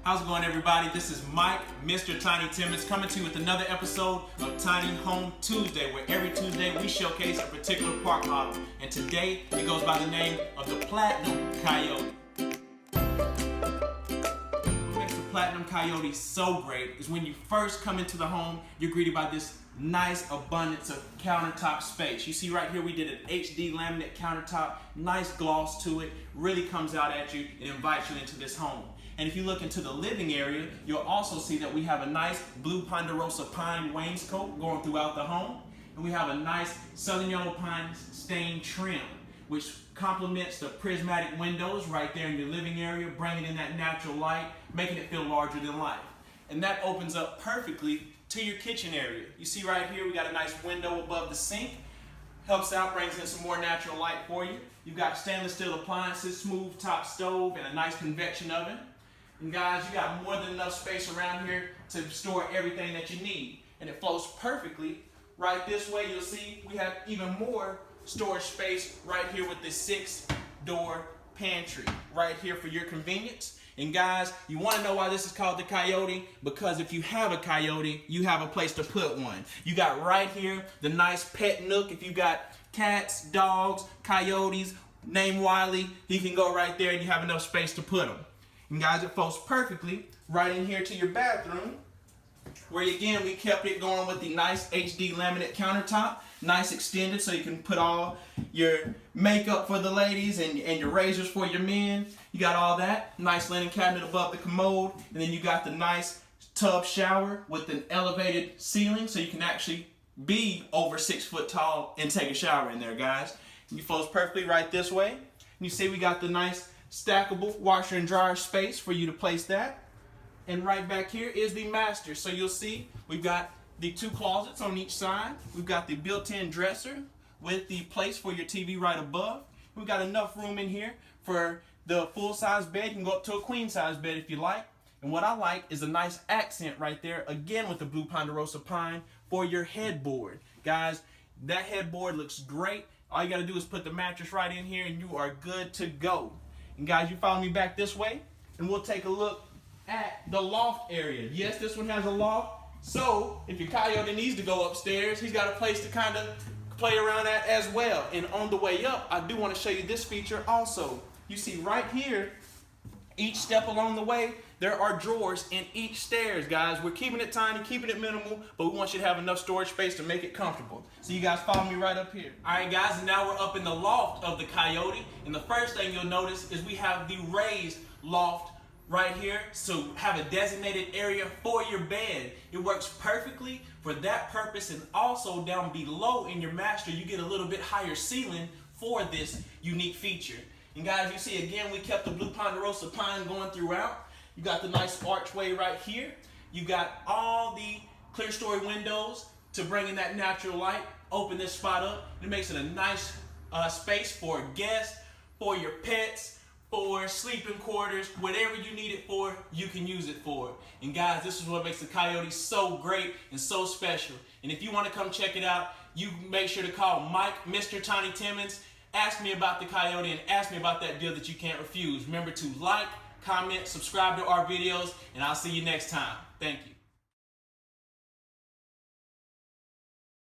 How's it going, everybody? This is Mike, Mr. Tiny Timmons, coming to you with another episode of Tiny Home Tuesday, where every Tuesday we showcase a particular park model. And today it goes by the name of the Platinum Coyote. What makes the Platinum Coyote so great is when you first come into the home, you're greeted by this nice abundance of countertop space. You see right here we did an HD laminate countertop, nice gloss to it, really comes out at you and invites you into this home. And if you look into the living area, you'll also see that we have a nice blue ponderosa pine wainscot going throughout the home. And we have a nice southern yellow pine stain trim, which complements the prismatic windows right there in your living area, bringing in that natural light, making it feel larger than life. And that opens up perfectly to your kitchen area. You see right here, we got a nice window above the sink. Helps out, brings in some more natural light for you. You've got stainless steel appliances, smooth top stove, and a nice convection oven. And guys, you got more than enough space around here to store everything that you need. And it flows perfectly. Right this way, you'll see we have even more storage space right here with this 6-door pantry right here for your convenience. And guys, you want to know why this is called the Coyote? Because if you have a Coyote, you have a place to put one. You got right here the nice pet nook. If you got cats, dogs, coyotes, name Wiley, he can go right there and you have enough space to put them. And guys, it flows perfectly right in here to your bathroom, where again we kept it going with the nice HD laminate countertop, nice extended so you can put all your makeup for the ladies and your razors for your men. You got all that. Nice linen cabinet above the commode, and then you got the nice tub shower with an elevated ceiling so you can actually be over 6 foot tall and take a shower in there, guys. And it flows perfectly right this way. And you see we got the nice stackable washer and dryer space for you to place that. And right back here is the master. So you'll see we've got the 2 closets on each side. We've got the built-in dresser with the place for your TV right above. We've got enough room in here for the full-size bed. You can go up to a queen-size bed if you like. And what I like is a nice accent right there, again with the blue ponderosa pine for your headboard. Guys, that headboard looks great. All you got to do is put the mattress right in here and you are good to go. And guys, you follow me back this way and we'll take a look at the loft area. Yes, this one has a loft. So if your Coyote needs to go upstairs, he's got a place to kind of play around at as well. And on the way up, I do want to show you this feature also. You see right here, each step along the way, there are drawers in each stairs, guys. We're keeping it tiny, keeping it minimal, but we want you to have enough storage space to make it comfortable. So you guys follow me right up here. All right, guys, and now we're up in the loft of the Coyote. And the first thing you'll notice is we have the raised loft right here. So have a designated area for your bed. It works perfectly for that purpose. And also down below in your master, you get a little bit higher ceiling for this unique feature. And guys, you see again, we kept the blue ponderosa pine going throughout. You got the nice archway right here. You got all the clear story windows to bring in that natural light. Open this spot up. It makes it a nice space for guests, for your pets, for sleeping quarters, whatever you need it for, you can use it for. And guys, this is what makes the Coyote so great and so special. And if you want to come check it out, you make sure to call Mike, Mr. Tiny Timmons. Ask me about the Coyote and ask me about that deal that you can't refuse. Remember to like, comment, subscribe to our videos, and I'll see you next time. Thank you.